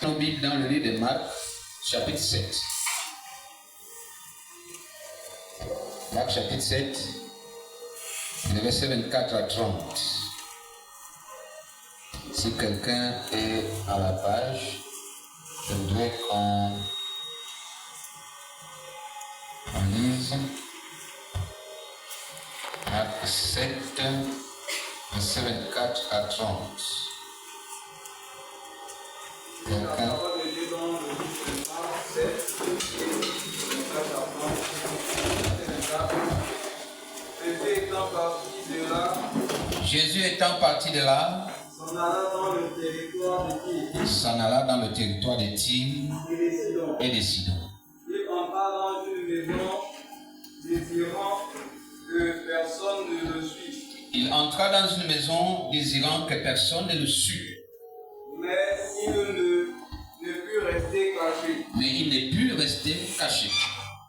Nos Bibles dans le livre de Marc, chapitre 7. Marc, chapitre 7, le verset 24 à 30. Si quelqu'un est à la page, je voudrais qu'on lise Marc 7, verset 24 à 30. La parole de Dieu dans le livre de Marc 7, 24 à 30. Jésus étant parti de là, s'en alla dans le territoire de Tyr. S'en alla dans le territoire de Tyr et de Sidon. Il entra dans une maison désirant que personne ne le suive. Il entra dans une maison désirant que personne ne le sût. Mais il ne put rester caché.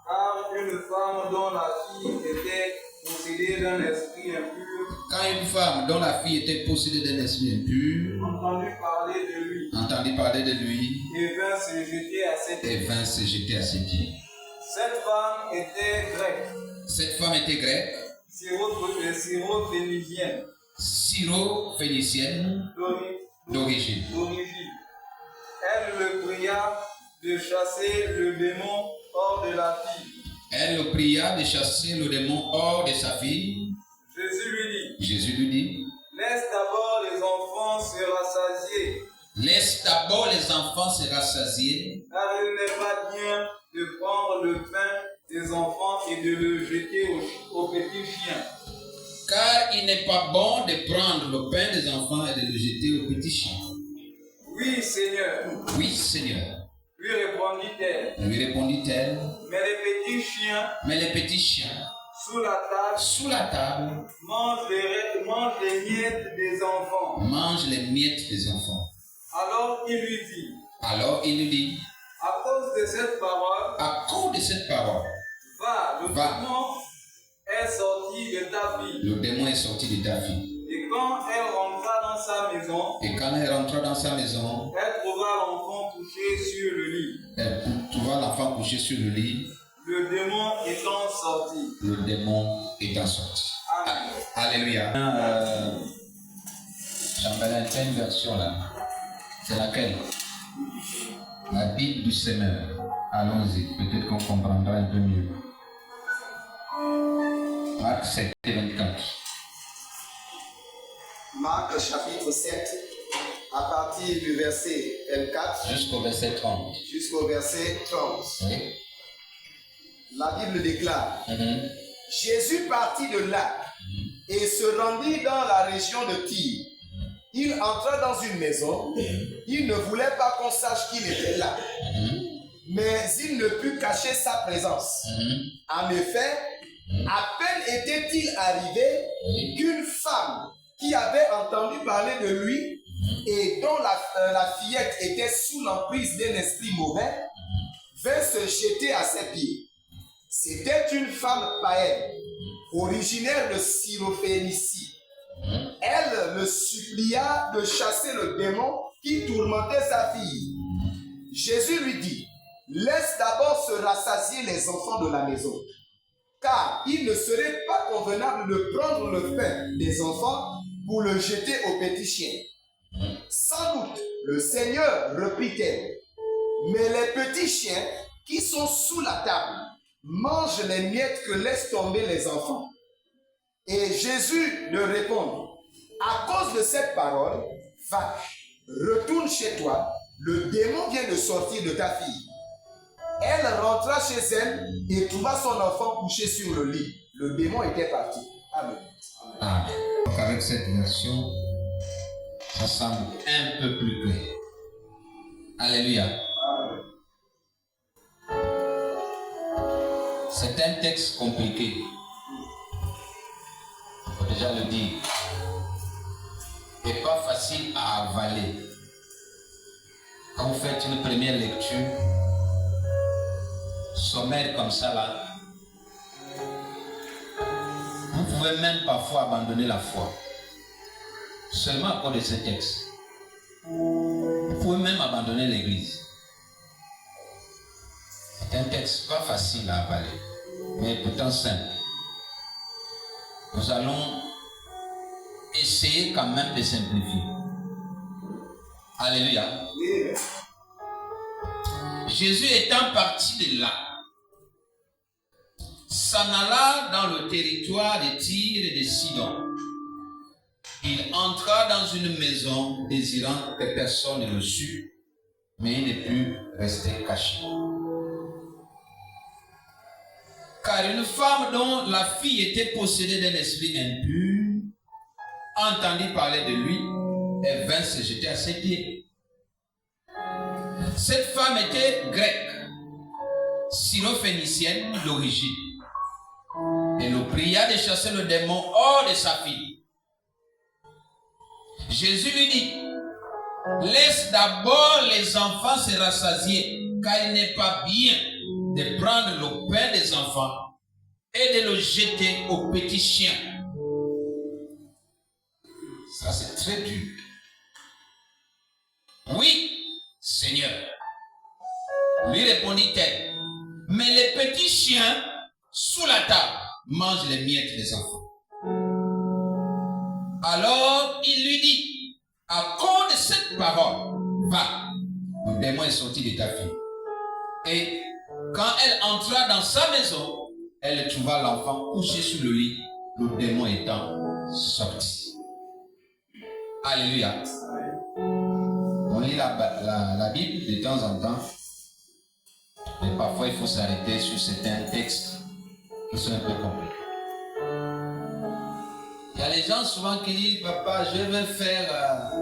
Car une femme dont la fille était possédée d'un esprit impur, Quand une femme dont la fille était possédée d'un esprit impur entendit parler de lui, et vint se jeter à ses pieds. Cette femme était grecque, syro-phénicienne d'origine. Elle le pria de chasser le démon hors de la fille. Elle le pria de chasser le démon hors de sa fille. Jésus lui dit, laisse d'abord les enfants se rassasier, car il n'est pas bien de prendre le pain des enfants et de le jeter aux petits chiens. Car il n'est pas bon de prendre le pain des enfants et de le jeter aux petits chiens. Oui, Seigneur. Lui répondit-elle. Mais les petits chiens, sous la table, mangent les miettes des enfants. Alors il lui dit, à cause de cette parole, va, le démon est sorti de ta fille. Et quand elle rentra dans sa maison, elle trouva l'enfant couché sur le lit. Le démon étant sorti. Amen. Alléluia. Chambellan, tu as une version là. C'est laquelle? La Bible du Semeur. Allons-y, peut-être qu'on comprendra un peu mieux. Marc 7, 24. Marc chapitre 7, à partir du verset 24 jusqu'au verset 30. Oui. La Bible déclare, Jésus partit de là et se rendit dans la région de Tyr. Il entra dans une maison. Il ne voulait pas qu'on sache qu'il était là. Mais il ne put cacher sa présence. En effet, à peine était-il arrivé qu'une femme qui avait entendu parler de lui et dont la fillette était sous l'emprise d'un esprit mauvais, vint se jeter à ses pieds. C'était une femme païenne, originaire de Syrophénicie. Elle le supplia de chasser le démon qui tourmentait sa fille. Jésus lui dit, laisse d'abord se rassasier les enfants de la maison, car il ne serait pas convenable de prendre le pain des enfants pour le jeter aux petits chiens. Sans doute, le Seigneur, reprit-elle, mais les petits chiens qui sont sous la table mangent les miettes que laissent tomber les enfants. Et Jésus leur répondit, à cause de cette parole, va, retourne chez toi, le démon vient de sortir de ta fille. Elle rentra chez elle et trouva son enfant couché sur le lit. Le démon était parti. Amen. Amen. Donc avec cette version, ça semble un peu plus clair. Alléluia. Amen. C'est un texte compliqué. Il faut déjà le dire. Et pas facile à avaler. Quand vous faites une première lecture, sommaire comme ça là, vous pouvez même parfois abandonner la foi. seulement à cause de ce texte. Vous pouvez même abandonner l'église. C'est un texte pas facile à avaler, mais pourtant simple. Nous allons essayer quand même de simplifier. Alléluia. Jésus étant parti de là, s'en alla dans le territoire de Tyr et de Sidon. Il entra dans une maison désirant que personne ne le sût, mais il ne put rester caché. Car une femme dont la fille était possédée d'un esprit impur entendit parler de lui et vint se jeter à ses pieds. Cette femme était grecque, syrophénicienne d'origine. Elle le pria de chasser le démon hors de sa fille. Jésus lui dit, laisse d'abord les enfants se rassasier, car il n'est pas bien de prendre le pain des enfants et de le jeter aux petits chiens. Ça, c'est très dur. Oui, Seigneur, lui répondit-elle, mais les petits chiens sous la table mangent les miettes des enfants. Alors il lui dit, à cause de cette parole, va, le démon est sorti de ta fille. Et quand elle entra dans sa maison, elle trouva l'enfant couché sur le lit, le démon étant sorti. Alléluia. On lit la Bible de temps en temps, mais parfois il faut s'arrêter sur certains textes qui sont un peu compliqués. Il y a les gens souvent qui disent, papa, je veux faire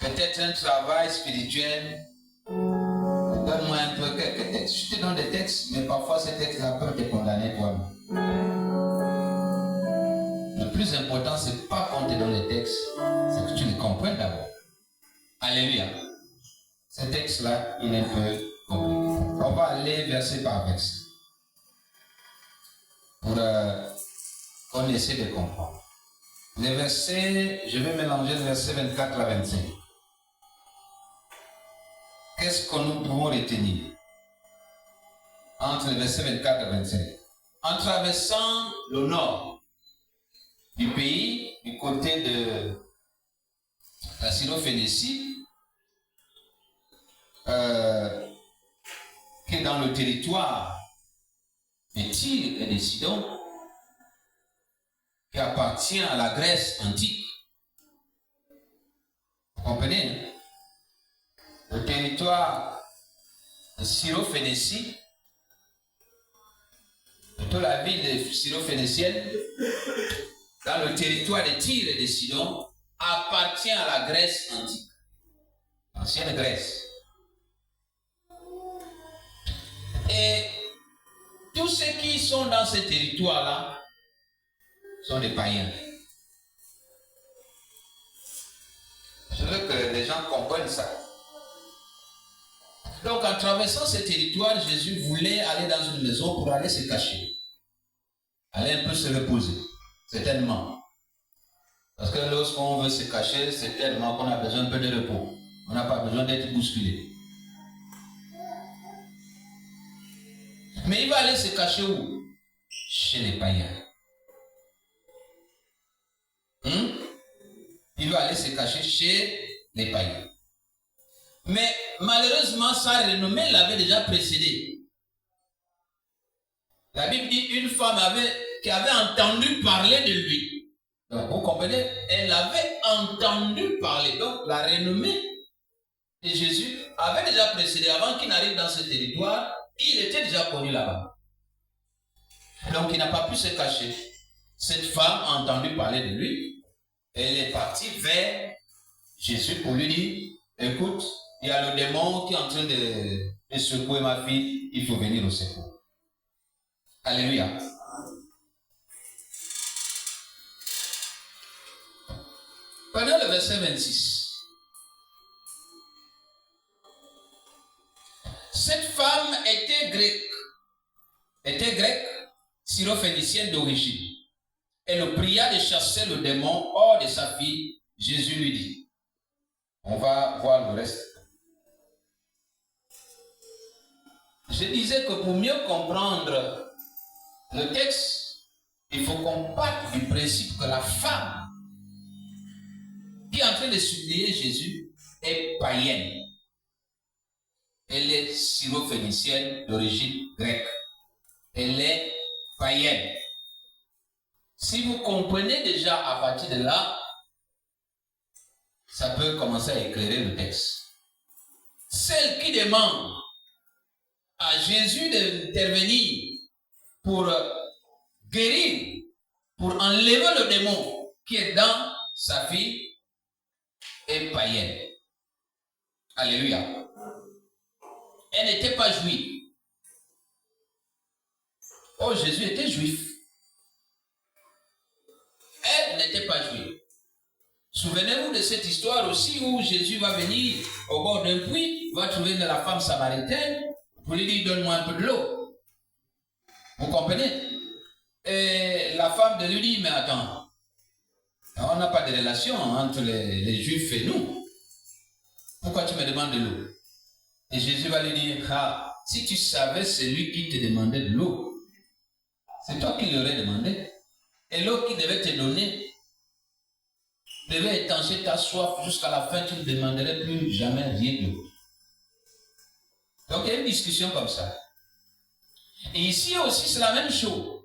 peut-être un travail spirituel. Donne-moi un peu quelques textes. Je te donne des textes, mais parfois ces textes-là peuvent te condamner toi-même. Le plus important, ce n'est pas qu'on te donne les textes, c'est que tu les comprennes d'abord. Alléluia. Ce texte-là, il est un peu compliqué. On va aller verset par verset pour qu'on essaie de comprendre. Les versets, je vais mélanger les versets 24 à 25. Qu'est-ce que nous pouvons retenir entre les versets 24 et 25? En traversant le nord du pays, du côté de la Syrophénicie, qui est dans le territoire de Tyr et de Sidon, qui appartient à la Grèce antique. Vous comprenez, hein? Le territoire de Syrophénicie, plutôt la ville de Syrophénicienne, dans le territoire de Tyr et de Sidon, appartient à la Grèce antique, l'ancienne Grèce. Et tous ceux qui sont dans ce territoire-là sont des païens. Je veux que les gens comprennent ça. Donc, en traversant ce territoire, Jésus voulait aller dans une maison pour aller se cacher. Aller un peu se reposer, certainement. Parce que lorsqu'on veut se cacher, c'est tellement qu'on a besoin un peu de repos. On n'a pas besoin d'être bousculé. Mais il va aller se cacher où? Chez les païens. Il va aller se cacher chez les païens. Mais malheureusement, sa renommée l'avait déjà précédé. La Bible dit une femme qui avait entendu parler de lui. Donc vous comprenez, elle avait entendu parler. Donc la renommée de Jésus avait déjà précédé. Avant qu'il n'arrive dans ce territoire, il était déjà connu là-bas. Donc il n'a pas pu se cacher. Cette femme a entendu parler de lui. Elle est partie vers Jésus pour lui dire, écoute, il y a le démon qui est en train de secouer ma fille, il faut venir au secours. Alléluia. Pendant le verset 26, cette femme était grecque, syrophénicienne d'origine. et le pria de chasser le démon hors de sa fille. Jésus lui dit. On va voir le reste. Je disais que pour mieux comprendre le texte, il faut qu'on parte du principe que la femme qui est en train de supplier Jésus est païenne. Elle est syro-phénicienne d'origine grecque. Elle est païenne. Si vous comprenez déjà à partir de là, ça peut commencer à éclairer le texte. Celle qui demande à Jésus d'intervenir pour guérir, pour enlever le démon qui est dans sa fille, est païenne. Alléluia. Elle n'était pas juive. Oh, Jésus était juif. Elle n'était pas juive. Souvenez-vous de cette histoire aussi où Jésus va venir au bord d'un puits, va trouver la femme samaritaine pour lui dire donne-moi un peu de l'eau. Vous comprenez? Et la femme de lui dit mais attends, on n'a pas de relation entre les juifs et nous. Pourquoi tu me demandes de l'eau? Et Jésus va lui dire ah, si tu savais celui qui te demandait de l'eau, c'est toi qui l'aurais demandé. Et l'eau qui devait te donner devait étancher ta soif jusqu'à la fin, tu ne demanderais plus jamais rien d'eau. Donc il y a une discussion comme ça. Et ici aussi c'est la même chose.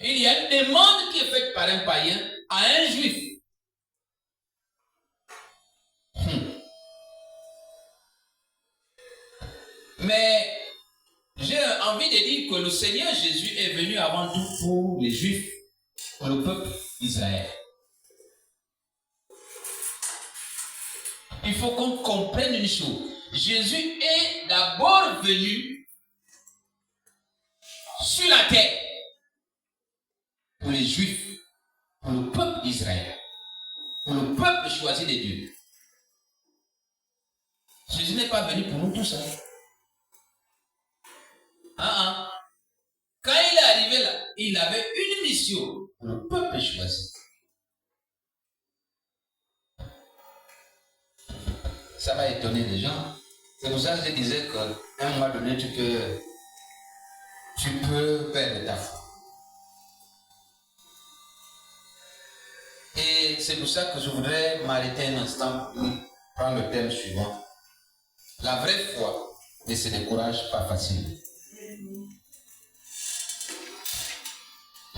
Il y a une demande qui est faite par un païen à un juif. Mais j'ai envie de dire que le Seigneur Jésus est venu avant tout pour les Juifs, pour le peuple d'Israël. Il faut qu'on comprenne une chose. Jésus est d'abord venu sur la terre pour les Juifs, pour le peuple d'Israël, pour le peuple choisi de Dieu. Jésus n'est pas venu pour nous tous. Quand il est arrivé là, il avait une mission pour le peuple choisi. Ça va étonner les gens. C'est pour ça que je disais qu'à un moment donné, tu peux perdre ta foi. Et c'est pour ça que je voudrais m'arrêter un instant pour prendre le thème suivant. La vraie foi ne se décourage pas facilement.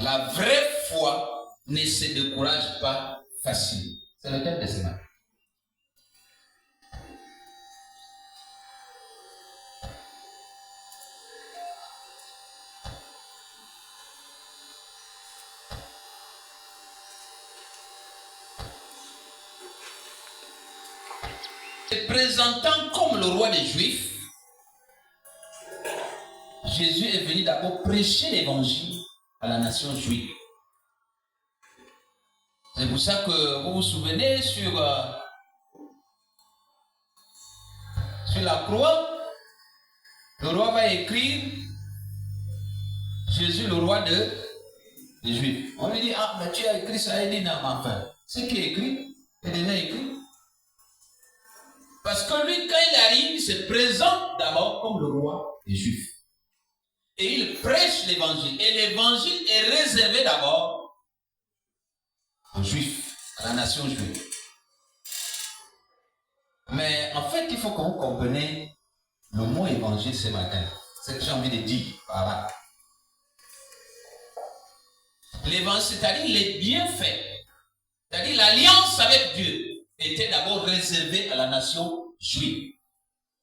La vraie foi ne se décourage pas facilement. C'est le thème de ce matin. Se présentant comme le roi des Juifs, Jésus est venu d'abord prêcher l'évangile à la nation juive. C'est pour ça que vous vous souvenez sur la croix, le roi va écrire Jésus le roi des Juifs. On lui dit ah mais tu as écrit ça, il dit non mais enfin ce qui est écrit est déjà écrit. Parce que lui, quand il arrive, il se présente d'abord comme le roi des Juifs. Et il prêche l'évangile. Et l'évangile est réservé d'abord aux Juifs, à la nation juive. Mais en fait, il faut que vous compreniez le mot évangile ce matin. C'est ce que j'ai envie de dire par là. L'évangile, c'est-à-dire les bienfaits, c'est-à-dire l'alliance avec Dieu, était d'abord réservé à la nation juive.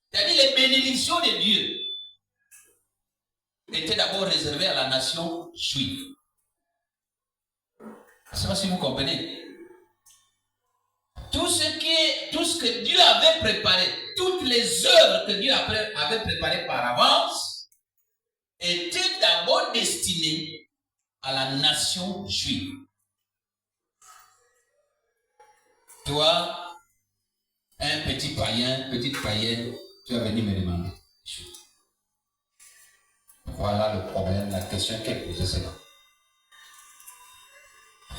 C'est-à-dire les bénédictions de Dieu étaient d'abord réservées à la nation juive. Je ne sais pas si vous comprenez. Tout ce que Dieu avait préparé, toutes les œuvres que Dieu avait préparées par avance, étaient d'abord destinées à la nation juive. Toi, un petit païen, petite païenne, tu vas venir me demander des choses. Voilà le problème, la question qui est posée, c'est là.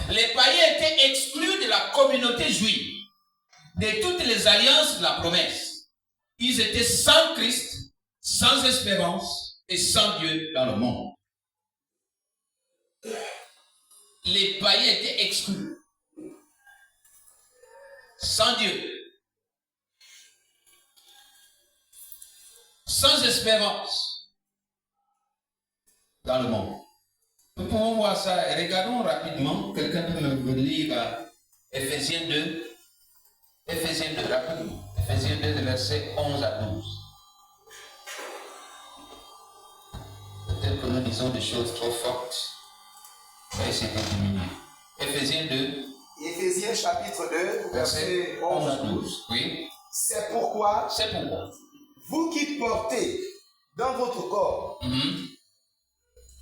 Les païens étaient exclus de la communauté juive, de toutes les alliances de la promesse. Ils étaient sans Christ, sans espérance et sans Dieu dans le monde. Les païens étaient exclus, sans Dieu, sans espérance dans le monde. Nous pouvons voir ça. Regardons rapidement. Quelqu'un peut me lire Ephésiens 2. Ephésiens 2, rapidement. Ephésiens 2, versets 11 à 12. Peut-être que nous disons des choses trop fortes. On va essayer de diminuer. Ephésiens 2. Ephésiens chapitre 2, versets 11 à 12. Oui. C'est pourquoi, vous qui portez dans votre corps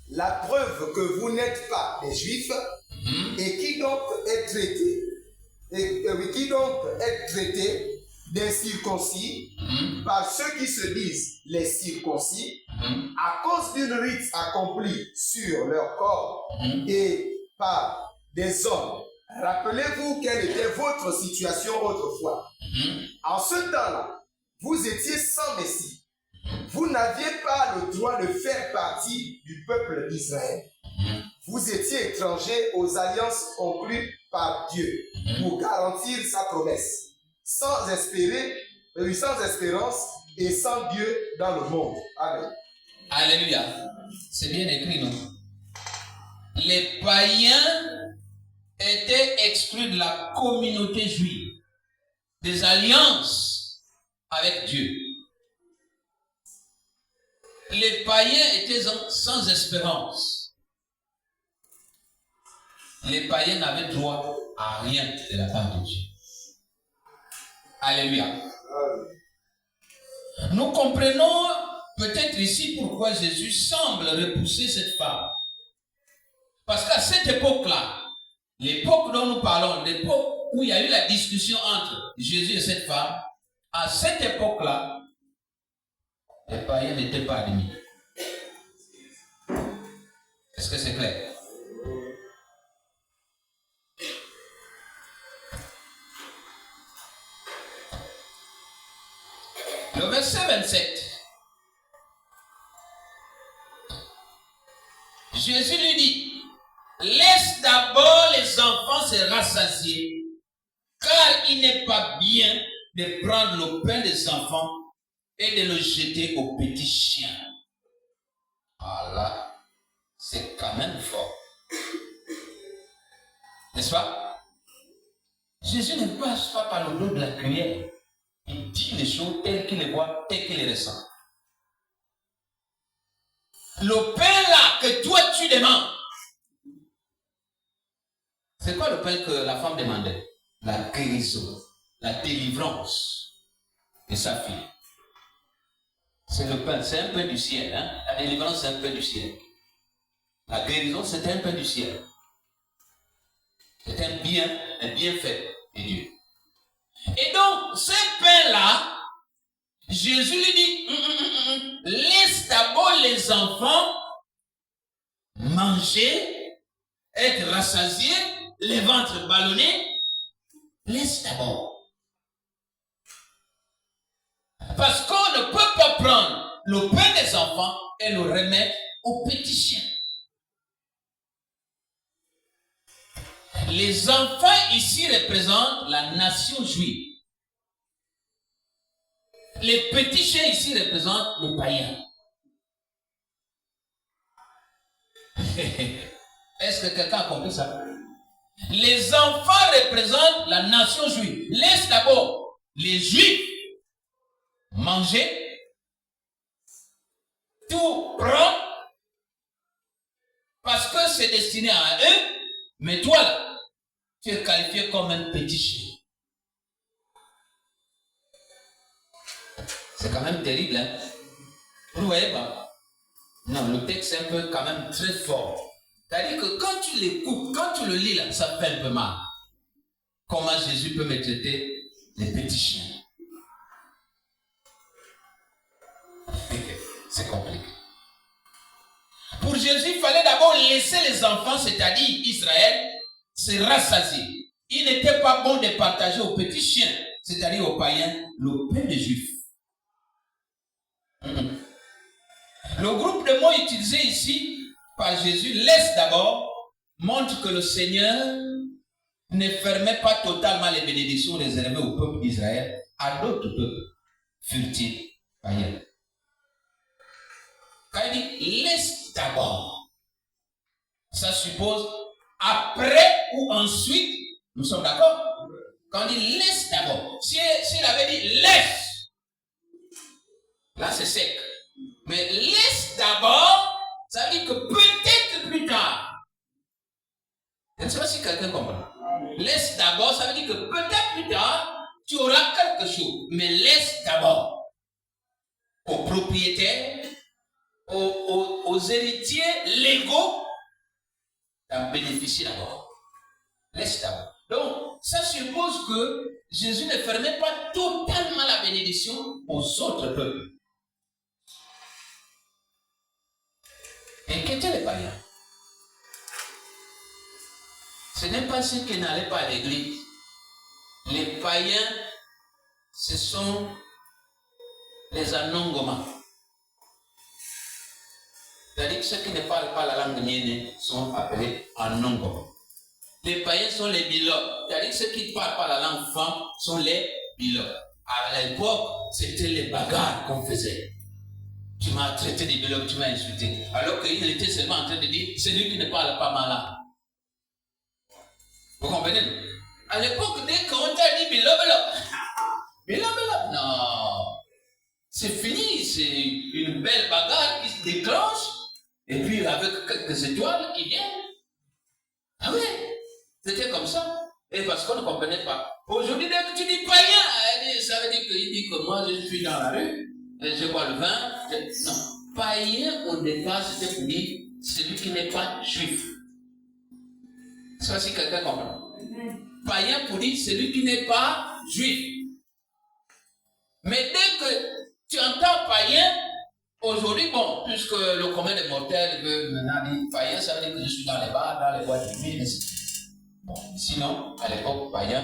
la preuve que vous n'êtes pas des Juifs, et qui donc est traité, d'incirconcis par ceux qui se disent les circoncis, à cause d'une rite accomplie sur leur corps et par des hommes. Rappelez-vous quelle était votre situation autrefois. En ce temps-là, vous étiez sans Messie. Vous n'aviez pas le droit de faire partie du peuple d'Israël. Vous étiez étrangers aux alliances conclues par Dieu pour garantir sa promesse, sans espérance et sans Dieu dans le monde. Amen. Alléluia. C'est bien écrit, non? Les païens étaient exclus de la communauté juive, des alliances avec Dieu. Les païens étaient sans espérance. Les païens n'avaient droit à rien de la part de Dieu. Alléluia. Nous comprenons peut-être ici pourquoi Jésus semble repousser cette femme. Parce qu'à cette époque-là, l'époque dont nous parlons, l'époque où il y a eu la discussion entre Jésus et cette femme, à cette époque-là, les païens n'étaient pas admis. Est-ce que c'est clair? Le verset 27. Jésus lui dit, laisse d'abord les enfants se rassasier, car il n'est pas bien de prendre le pain des enfants et de le jeter aux petits chiens. Ah là, c'est quand même fort. N'est-ce pas? Jésus ne passe pas par le dos de la cuillère. Il dit les choses telles qu'il les voit, telles qu'il les ressent. Le pain là que toi tu demandes, c'est quoi le pain que la femme demandait? La guérison, la délivrance de sa fille. C'est le pain, c'est un pain du ciel. Hein? La délivrance, c'est un pain du ciel. La guérison, c'est un pain du ciel. C'est un bienfait de Dieu. Et donc, ce pain-là, Jésus lui dit, laisse d'abord les enfants manger, être rassasiés, les ventres ballonnés. Laisse d'abord. Parce qu'on ne peut pas prendre le pain des enfants et le remettre aux petits chiens. Les enfants ici représentent la nation juive. Les petits chiens ici représentent les païens. Est-ce que quelqu'un a compris ça? Les enfants représentent la nation juive. Laisse d'abord les juifs manger, tout prendre, parce que c'est destiné à eux, mais toi là, tu es qualifié comme un petit chien. C'est quand même terrible, hein? Vous ne voyez pas? Non, le texte est un peu quand même très fort. C'est-à-dire que quand tu l'écoutes, quand tu le lis là, ça fait un peu mal. Comment Jésus peut me traiter les petits chiens? C'est compliqué. Pour Jésus, il fallait d'abord laisser les enfants, c'est-à-dire Israël, se rassasier. Il n'était pas bon de partager aux petits chiens, c'est-à-dire aux païens, le pain des Juifs. Le groupe de mots utilisé ici par Jésus, laisse d'abord, montre que le Seigneur ne fermait pas totalement les bénédictions réservées au peuple d'Israël à d'autres peuples, furent-ils païens. Quand il dit laisse d'abord, ça suppose après ou ensuite, nous sommes d'accord? Quand il dit laisse d'abord, s'il avait dit laisse, là c'est sec. Mais laisse d'abord, ça veut dire que peut-être plus tard. Je ne sais pas si quelqu'un comprend. Laisse d'abord, ça veut dire que peut-être plus tard, tu auras quelque chose. Mais laisse d'abord aux propriétaires, aux héritiers légaux, d'en bénéficier d'abord. Laisse d'abord. Donc, ça suppose que Jésus ne fermait pas totalement la bénédiction aux autres peuples. Et qu'étaient les païens? Ce n'est pas ceux qui n'allaient pas à l'église. Les païens, ce sont les anongoma. C'est-à-dire que ceux qui ne parlent pas la langue mienne sont appelés anongoma. Les païens sont les bilotes. C'est-à-dire que ceux qui ne parlent pas la langue femme sont les bilotes. À l'époque, c'était les bagarres qu'on faisait. Tu m'as traité de bilote, tu m'as insulté. Alors qu'il était seulement en train de dire, c'est lui qui ne parle pas malade. Vous comprenez? À l'époque, dès qu'on t'a dit bilote, non. C'est fini, c'est une belle bagarre qui se déclenche. Et puis avec quelques étoiles qui viennent. Ah oui, c'était comme ça. Et parce qu'on ne comprenait pas. Aujourd'hui, dès que tu dis païen, ça veut dire qu'il dit que moi je suis dans la rue, et je bois le vin. Non, païen au départ, c'était pour dire celui qui n'est pas juif. Ça, si quelqu'un comprend. Païen pour dire celui qui n'est pas juif. Mais dès que tu entends païen, aujourd'hui, bon, puisque le commun des mortels veut maintenant dire païen, ça veut dire que je suis dans les bars, dans les boîtes de nuit, mais bon, sinon, à l'époque, païen,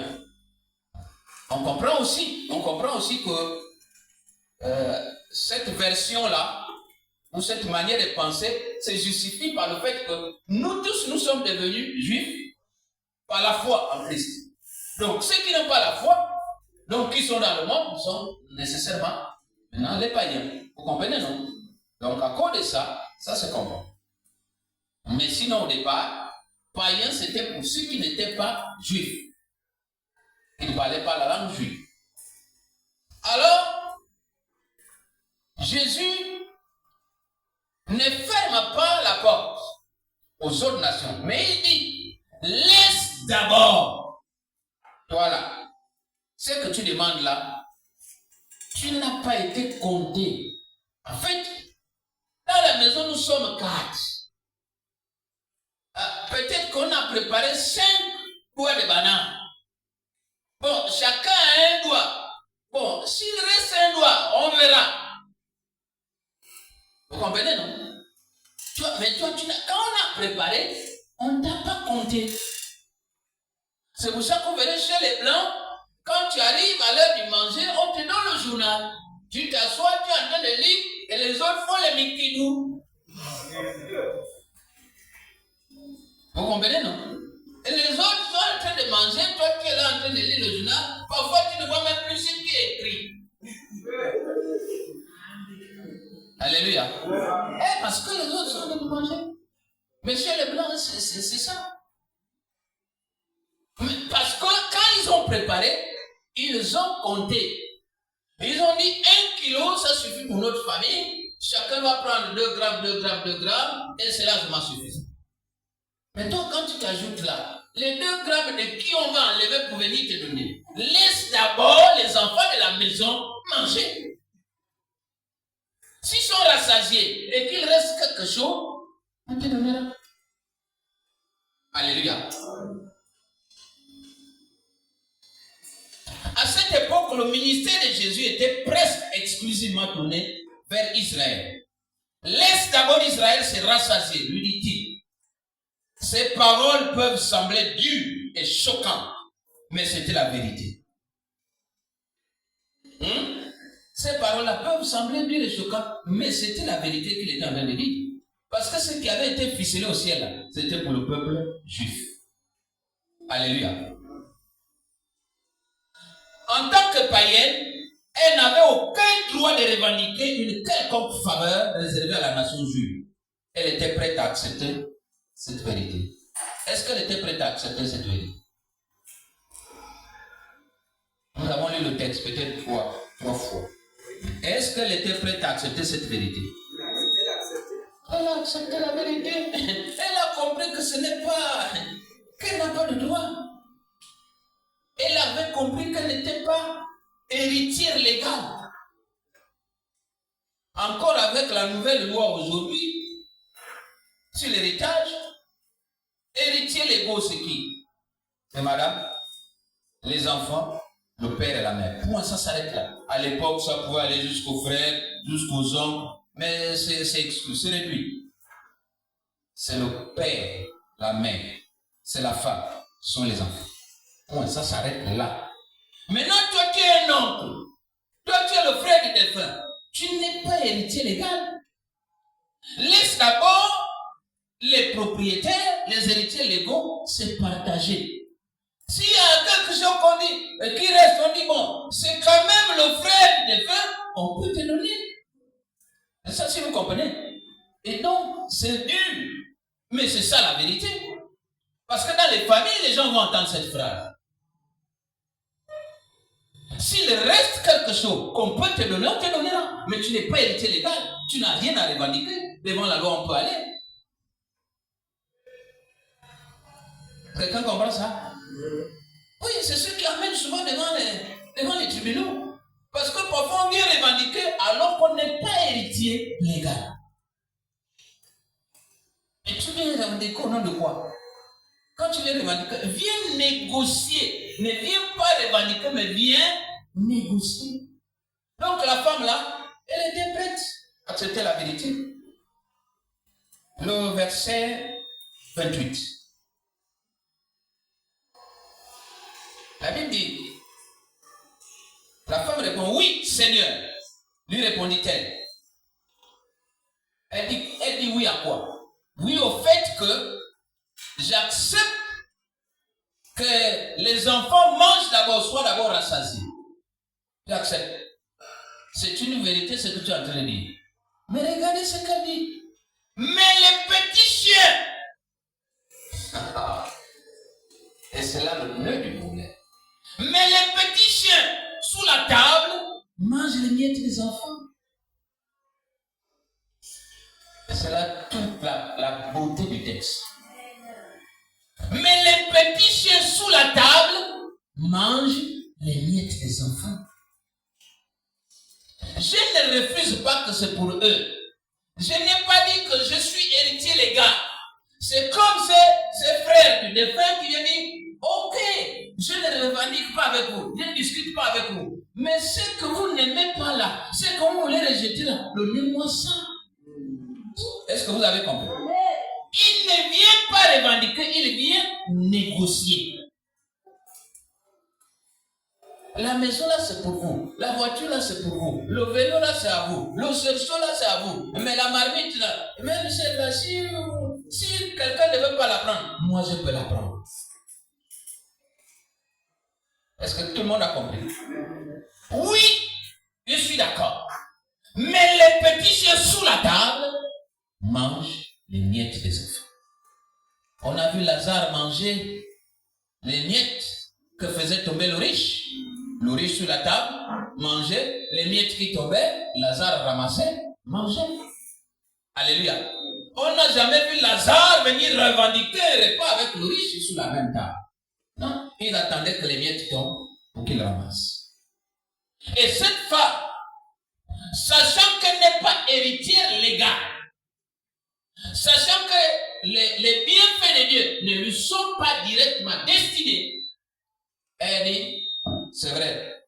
on comprend aussi que cette version-là, ou cette manière de penser, se justifie par le fait que nous tous, nous sommes devenus juifs par la foi en Christ. Donc, ceux qui n'ont pas la foi, donc qui sont dans le monde, sont nécessairement maintenant les païens. Vous comprenez, non? Donc, à cause de ça, ça se comprend. Mais sinon, au départ, païen, c'était pour ceux qui n'étaient pas juifs. Qui ne parlaient pas la langue juive. Alors, Jésus ne ferme pas la porte aux autres nations, mais il dit, laisse d'abord, toi là, ce que tu demandes là, tu n'as pas été compté. En fait, dans la maison, nous sommes 4. Peut-être qu'on a préparé 5 doigts de bananes. Bon, chacun a un doigt. Bon, s'il reste un doigt, on verra. Vous comprenez, non? Mais toi, quand on a préparé, on ne t'a pas compté. C'est pour ça qu'on verrait chez les Blancs, quand tu arrives à l'heure du manger, on te donne le journal. Tu t'assois, tu es en train de lire, et les autres font les mikidou. Vous comprenez, non? Et les autres sont en train de manger, toi tu es là en train de lire le journal, parfois tu ne vois même plus ce qui est écrit. Alléluia. Parce que les autres sont en train de manger. Mais chez les Blancs, c'est ça. Mais parce que quand ils ont préparé, ils ont compté. Ils ont dit 1 kilo, ça suffit pour notre famille. Chacun va prendre 2 grammes, 2 grammes, 2 grammes, et c'est largement suffisant. Mais toi, quand tu t'ajoutes là, les 2 grammes de qui on va enlever pour venir te donner, laisse d'abord les enfants de la maison manger. S'ils sont rassasiés et qu'il reste quelque chose, on te donnera. Alléluia. À cette époque, le ministère de Jésus était presque exclusivement tourné vers Israël. Laisse d'abord Israël se rassasier, lui dit-il. Ces paroles peuvent sembler dures et choquantes, mais c'était la vérité. Ces paroles-là peuvent sembler dures et choquantes, mais c'était la vérité qu'il était en train de dire. Parce que ce qui avait été ficelé au ciel, c'était pour le peuple juif. Alléluia. En tant que païenne, elle n'avait aucun droit de revendiquer une quelconque faveur réservée à la nation juive. Elle était prête à accepter cette vérité. Est-ce qu'elle était prête à accepter cette vérité? Nous avons lu le texte peut-être trois fois. Est-ce qu'elle était prête à accepter cette vérité? Elle a accepté la vérité. Elle a compris que ce n'est pas... qu'elle n'a pas de droit. Elle avait compris qu'elle n'était pas héritière légale. Encore avec la nouvelle loi aujourd'hui, sur l'héritage, héritiers légaux, c'est qui? C'est madame, les enfants, le père et la mère. Point, ça s'arrête là. À l'époque, ça pouvait aller jusqu'aux frères, jusqu'aux hommes, mais c'est exclu, c'est réduit. C'est le père, la mère, c'est la femme, ce sont les enfants. Point, ça s'arrête là. Maintenant, toi, tu es un oncle. Toi, tu es le frère du défunt. Tu n'es pas héritier légal. Laisse d'abord les propriétaires, les héritiers légaux, se partager. S'il y a quelque chose qu'on dit, qui reste, on dit, bon, c'est quand même le frère du défunt, on peut te donner. C'est ça, si vous comprenez. Et donc, c'est dur. Mais c'est ça la vérité. Parce que dans les familles, les gens vont entendre cette phrase. S'il reste quelque chose qu'on peut te donner, on te donnera. Mais tu n'es pas héritier légal. Tu n'as rien à revendiquer. Devant la loi, on peut aller. Quelqu'un comprend ça? Oui, c'est ce qui amène souvent devant les tribunaux. Parce que parfois on vient revendiquer alors qu'on n'est pas héritier légal. Et tu viens revendiquer au nom de quoi? Quand tu viens revendiquer, viens négocier. Ne viens pas revendiquer, mais viens négocier. Donc la femme là, elle était prête à accepter la vérité. Le verset 28. La Bible dit, la femme répond, oui, Seigneur. Lui répondit-elle. Elle dit oui à quoi? Oui au fait que j'accepte que les enfants mangent d'abord, soient d'abord rassasiés. J'accepte. C'est une vérité ce que tu es en train de dire. Mais regardez ce qu'elle dit. Mais les petits chiens. Et c'est là le nœud du problème. Mais les petits chiens sous la table mangent les miettes des enfants. Et c'est là toute la beauté du texte. Mais les petits chiens sous la table mangent les miettes des enfants. Je ne refuse pas que c'est pour eux. Je n'ai pas dit que je suis héritier légal. C'est comme ces frères du défunt qui viennent dire, ok, je ne revendique pas avec vous, je ne discute pas avec vous. Mais ce que vous n'aimez pas là, ce que vous voulez rejeter là, donnez-moi ça. Est-ce que vous avez compris? Il ne vient pas revendiquer, il vient négocier. La maison là c'est pour vous, la voiture là c'est pour vous, le vélo là c'est à vous, le cerceau là c'est à vous, mais la marmite là, même celle-là, si quelqu'un ne veut pas la prendre, moi je peux la prendre. Est-ce que tout le monde a compris? Oui, je suis d'accord. Mais les petits chiens sous la table mangent les miettes des enfants. On a vu Lazare manger les miettes que faisait tomber le riche. Le riche sur la table mangeait, les miettes qui tombaient, Lazare ramassait, mangeait. Alléluia. On n'a jamais vu Lazare venir revendiquer un repas avec le riche sur la même table. Non, il attendait que les miettes tombent pour qu'il ramasse. Et cette femme, sachant qu'elle n'est pas héritière légale, sachant que les bienfaits de Dieu ne lui sont pas directement destinés, elle dit, c'est vrai,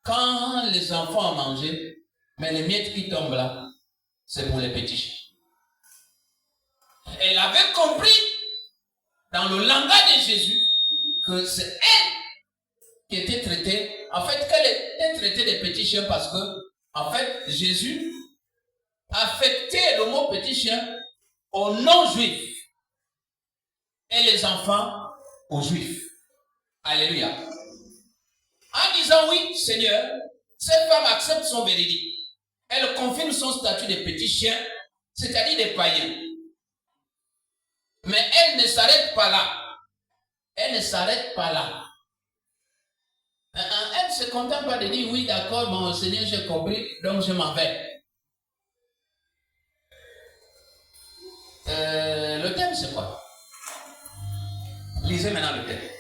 quand les enfants ont mangé, mais les miettes qui tombent là, c'est pour les petits chiens. Elle avait compris dans le langage de Jésus, que c'est elle qui était traitée, en fait, qu'elle était traitée des petits chiens parce que, en fait, Jésus affectait le mot petit chien aux non-juifs et les enfants aux juifs. Alléluia. En disant oui, Seigneur, cette femme accepte son véridique. Elle confirme son statut de petit chien, c'est-à-dire des païens. Mais elle ne s'arrête pas là. Elle ne s'arrête pas là. Elle ne se contente pas de dire oui, d'accord, mon Seigneur, j'ai compris, donc je m'en vais. Le thème, c'est quoi? Lisez maintenant le thème.